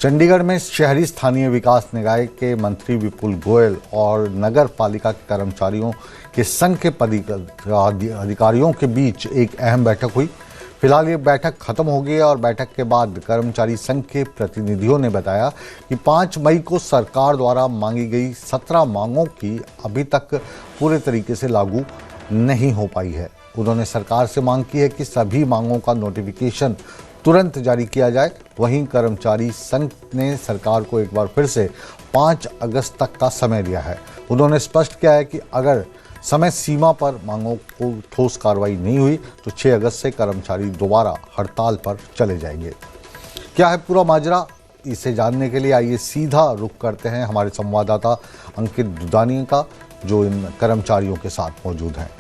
चंडीगढ़ में शहरी स्थानीय विकास निकाय के मंत्री विपुल गोयल और नगर पालिका के कर्मचारियों के संघ के अधिकारियों के बीच एक अहम बैठक हुई। फिलहाल ये बैठक खत्म हो गई है और बैठक के बाद कर्मचारी संघ के प्रतिनिधियों ने बताया कि 5 मई को सरकार द्वारा मांगी गई 17 मांगों की अभी तक पूरे तरीके से लागू नहीं हो पाई है। उन्होंने सरकार से मांग की है कि सभी मांगों का नोटिफिकेशन तुरंत जारी किया जाए। वहीं कर्मचारी संघ ने सरकार को एक बार फिर से 5 अगस्त तक का समय दिया है। उन्होंने स्पष्ट किया है कि अगर समय सीमा पर मांगों को ठोस कार्रवाई नहीं हुई तो 6 अगस्त से कर्मचारी दोबारा हड़ताल पर चले जाएंगे। क्या है पूरा माजरा, इसे जानने के लिए आइए सीधा रुख करते हैं हमारे संवाददाता अंकित दुदानी का, जो इन कर्मचारियों के साथ मौजूद हैं।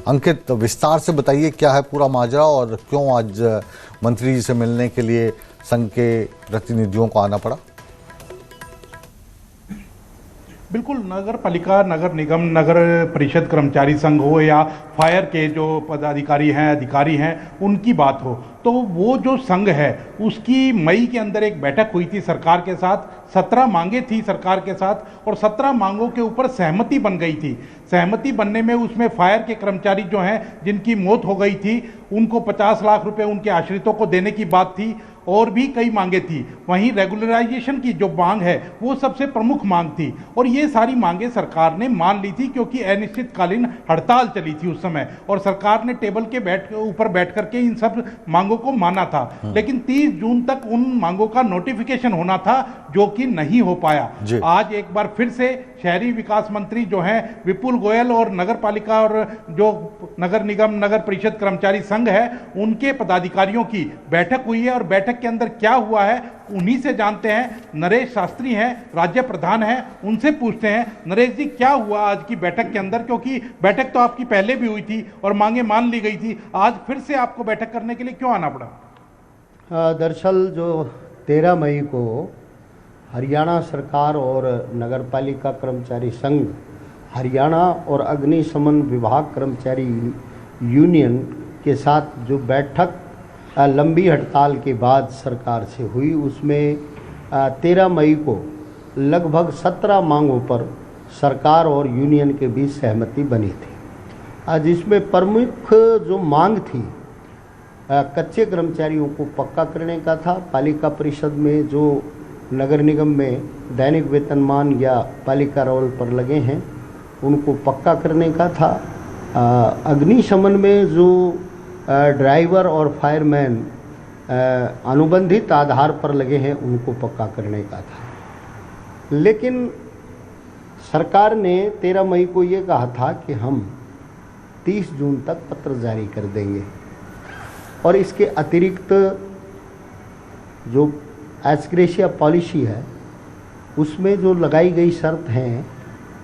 अंकित, विस्तार से बताइए क्या है पूरा माजरा और क्यों आज मंत्री जी से मिलने के लिए संघ के प्रतिनिधियों को आना पड़ा? बिल्कुल, नगर पालिका, नगर निगम, नगर परिषद कर्मचारी संघ हो या फायर के जो पदाधिकारी हैं, अधिकारी हैं, उनकी बात हो, तो वो जो संघ है उसकी मई के अंदर एक बैठक हुई थी सरकार के साथ। 17 मांगे थी सरकार के साथ और 17 मांगों के ऊपर सहमति बन गई थी। सहमति बनने में उसमें फायर के कर्मचारी जो हैं जिनकी मौत हो गई थी उनको 50 लाख रुपए उनके आश्रितों को देने की बात थी और भी कई मांगे थी। वहीं रेगुलराइजेशन की जो मांग है वो सबसे प्रमुख मांग थी और ये सारी मांगे सरकार ने मान ली थी क्योंकि अनिश्चितकालीन हड़ताल चली थी उस समय और सरकार ने टेबल के ऊपर बैठ करके इन सब मांगों को माना था। लेकिन 30 जून तक उन मांगों का नोटिफिकेशन होना था जो कि नहीं हो पाया। आज एक बार फिर से शहरी विकास मंत्री जो हैं विपुल गोयल और नगर पालिका और जो नगर निगम, नगर परिषद कर्मचारी संघ है उनके पदाधिकारियों की बैठक हुई है और बैठक के अंदर क्या हुआ है उन्हीं से जानते हैं। नरेश शास्त्री हैं, राज्य प्रधान हैं, उनसे पूछते हैं। नरेश जी, क्या हुआ आज की बैठक के अंदर, क्योंकि बैठक तो आपकी पहले भी हुई थी और मांगे मान ली गई थी, आज फिर से आपको बैठक करने के लिए क्यों आना पड़ा? दरअसल जो 13 मई को हरियाणा सरकार और नगर पालिका कर्मचारी संघ, हरियाणा और अग्निशमन विभाग कर्मचारी यूनियन के साथ जो बैठक लंबी हड़ताल के बाद सरकार से हुई, उसमें 13 मई को लगभग 17 मांगों पर सरकार और यूनियन के बीच सहमति बनी थी। जिसमें प्रमुख जो मांग थी कच्चे कर्मचारियों को पक्का करने का था। पालिका परिषद में जो नगर निगम में दैनिक वेतनमान या पालिका रोल पर लगे हैं उनको पक्का करने का था। अग्निशमन में जो ड्राइवर और फायरमैन अनुबंधित आधार पर लगे हैं उनको पक्का करने का था। लेकिन सरकार ने 13 मई को ये कहा था कि हम 30 जून तक पत्र जारी कर देंगे और इसके अतिरिक्त जो एस्क्रेशिया पॉलिसी है उसमें जो लगाई गई शर्त है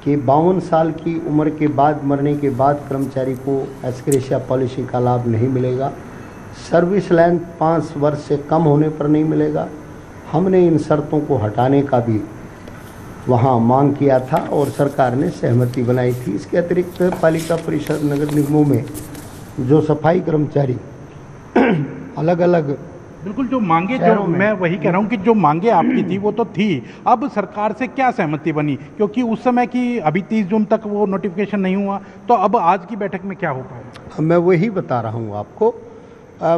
कि 52 साल की उम्र के बाद मरने के बाद कर्मचारी को एस्क्रेशिया पॉलिसी का लाभ नहीं मिलेगा। सर्विस लेंथ 5 वर्ष से कम होने पर नहीं मिलेगा। हमने इन शर्तों को हटाने का भी वहाँ मांग किया था और सरकार ने सहमति बनाई थी। इसके अतिरिक्त पालिका परिषद, नगर निगमों में जो सफाई कर्मचारी अलग अलग, बिल्कुल, जो मांगे, जो मैं वही कह रहा हूँ कि जो मांगे आपकी थी वो तो थी, अब सरकार से क्या सहमति बनी? क्योंकि उस समय की अभी 30 जून तक वो नोटिफिकेशन नहीं हुआ, तो अब आज की बैठक में क्या हो पाएगा? मैं वही बता रहा हूँ आपको।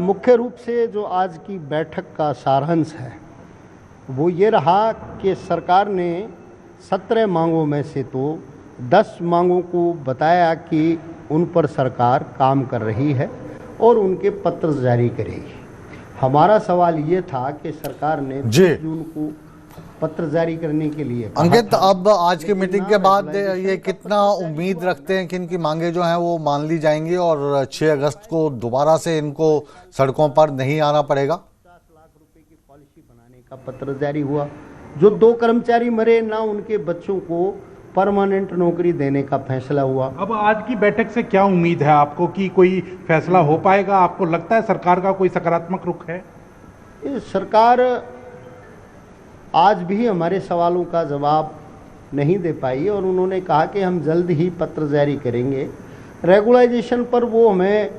मुख्य रूप से जो आज की बैठक का सारांश है वो ये रहा कि सरकार ने 17 मांगों में से तो 10 मांगों को बताया कि उन पर सरकार काम कर रही है और उनके पत्र जारी करेगी। हमारा सवाल ये था कि सरकार ने 30 जून को पत्र जारी करने के लिए अंकित, अब आज की मीटिंग के बाद ये कितना उम्मीद रखते हैं कि इनकी मांगे जो हैं वो मान ली जाएंगी और 6 अगस्त को दोबारा से इनको सड़कों पर नहीं आना पड़ेगा? 50 लाख रुपए की पॉलिसी बनाने का पत्र जारी हुआ। जो 2 कर्मचारी मरे ना, उनके बच्चों को परमानेंट नौकरी देने का फैसला हुआ। अब आज की बैठक से क्या उम्मीद है आपको कि कोई फैसला हो पाएगा? आपको लगता है सरकार का कोई सकारात्मक रुख है? सरकार आज भी हमारे सवालों का जवाब नहीं दे पाई और उन्होंने कहा कि हम जल्द ही पत्र जारी करेंगे। रेगुलाइजेशन पर वो हमें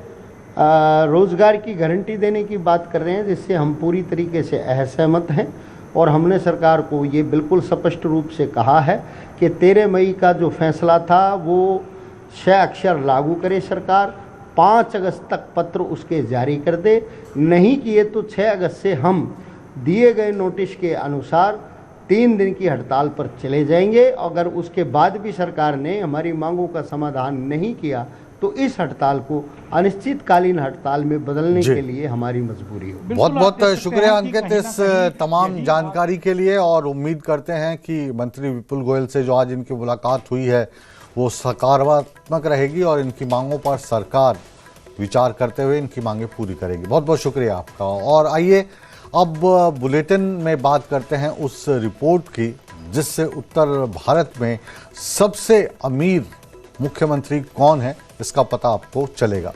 रोज़गार की गारंटी देने की बात कर रहे हैं, जिससे हम पूरी तरीके से असहमत हैं और हमने सरकार को ये बिल्कुल स्पष्ट रूप से कहा है कि 13 मई का जो फैसला था वो 6 अक्षर लागू करे सरकार, 5 अगस्त तक पत्र उसके जारी कर दे, नहीं किए तो 6 अगस्त से हम दिए गए नोटिस के अनुसार 3 दिन की हड़ताल पर चले जाएंगे। अगर उसके बाद भी सरकार ने हमारी मांगों का समाधान नहीं किया तो इस हड़ताल को अनिश्चितकालीन हड़ताल में बदलने के लिए हमारी मजबूरी हो। बहुत बहुत शुक्रिया अंकित इस तमाम जानकारी के लिए, और उम्मीद करते हैं कि मंत्री विपुल गोयल से जो आज इनकी मुलाकात हुई है वो सकारात्मक रहेगी और इनकी मांगों पर सरकार विचार करते हुए इनकी मांगें पूरी करेगी। बहुत बहुत शुक्रिया आपका। और आइए अब बुलेटिन में बात करते हैं उस रिपोर्ट की जिससे उत्तर भारत में सबसे अमीर मुख्यमंत्री कौन है इसका पता आपको चलेगा।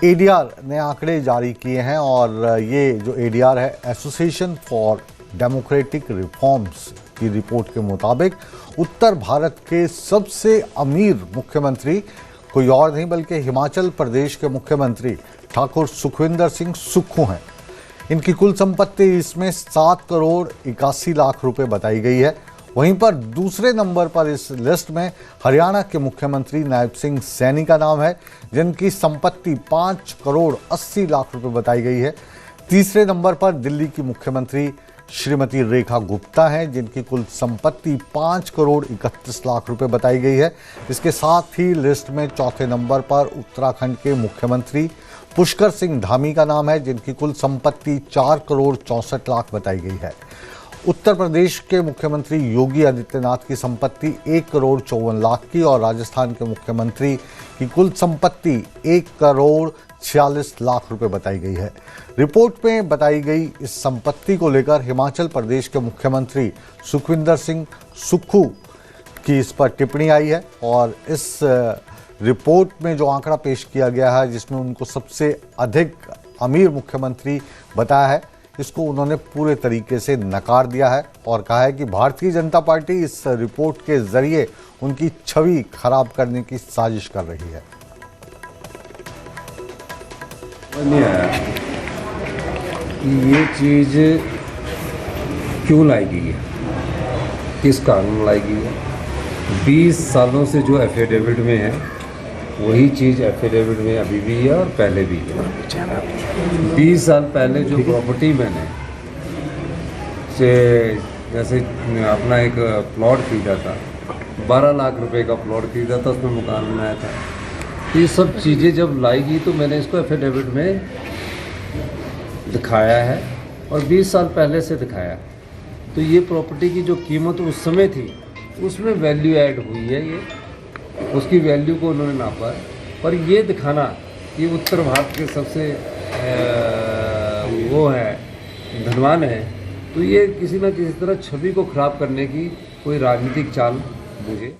एडीआर ने आंकड़े जारी किए हैं और ये जो एडीआर है एसोसिएशन फॉर डेमोक्रेटिक रिफॉर्म्स की रिपोर्ट के मुताबिक उत्तर भारत के सबसे अमीर मुख्यमंत्री कोई और नहीं बल्कि हिमाचल प्रदेश के मुख्यमंत्री ठाकुर सुखविंदर सिंह सुक्खू हैं। इनकी कुल संपत्ति इसमें 7 करोड़ 81 लाख रुपए बताई गई है। वहीं पर दूसरे नंबर पर इस लिस्ट में हरियाणा के मुख्यमंत्री नायब सिंह सैनी का नाम है जिनकी संपत्ति 5 करोड़ 80 लाख रुपए बताई गई है। तीसरे नंबर पर दिल्ली की मुख्यमंत्री श्रीमती रेखा गुप्ता हैं जिनकी कुल संपत्ति 5 करोड़ 31 लाख रुपए बताई गई है। इसके साथ ही लिस्ट में चौथे नंबर पर उत्तराखंड के मुख्यमंत्री पुष्कर सिंह धामी का नाम है जिनकी कुल संपत्ति 4 करोड़ 64 लाख बताई गई है। उत्तर प्रदेश के मुख्यमंत्री योगी आदित्यनाथ की संपत्ति 1 करोड़ 54 लाख की और राजस्थान के मुख्यमंत्री की कुल संपत्ति 1 करोड़ 46 लाख रुपए बताई गई है। रिपोर्ट में बताई गई इस संपत्ति को लेकर हिमाचल प्रदेश के मुख्यमंत्री सुखविंदर सिंह सुक्खू की इस पर टिप्पणी आई है और इस रिपोर्ट में जो आंकड़ा पेश किया गया है जिसमें उनको सबसे अधिक अमीर मुख्यमंत्री बताया है इसको उन्होंने पूरे तरीके से नकार दिया है और कहा है कि भारतीय जनता पार्टी इस रिपोर्ट के जरिए उनकी छवि खराब करने की साजिश कर रही है। नहीं आया कि ये चीज़ क्यों लाई गई है, किस कारण लाई गई है। 20 सालों से जो एफिडेविट में है वही चीज़ एफिडेविट में अभी भी है और पहले भी है। 20 साल पहले जो प्रॉपर्टी मैंने से जैसे अपना एक प्लॉट खरीदा था, 12 लाख रुपए का प्लॉट खरीदा था, उसमें मकान बनाया था। तो ये सब चीज़ें जब लाएगी तो मैंने इसको एफिडेविट में दिखाया है और 20 साल पहले से दिखाया। तो ये प्रॉपर्टी की जो कीमत उस समय थी उसमें वैल्यू ऐड हुई है, ये उसकी वैल्यू को उन्होंने नापा है। पर ये दिखाना कि उत्तर भारत के सबसे वो है धनवान है, तो ये किसी न किसी तरह छवि को खराब करने की कोई राजनीतिक चाल मुझे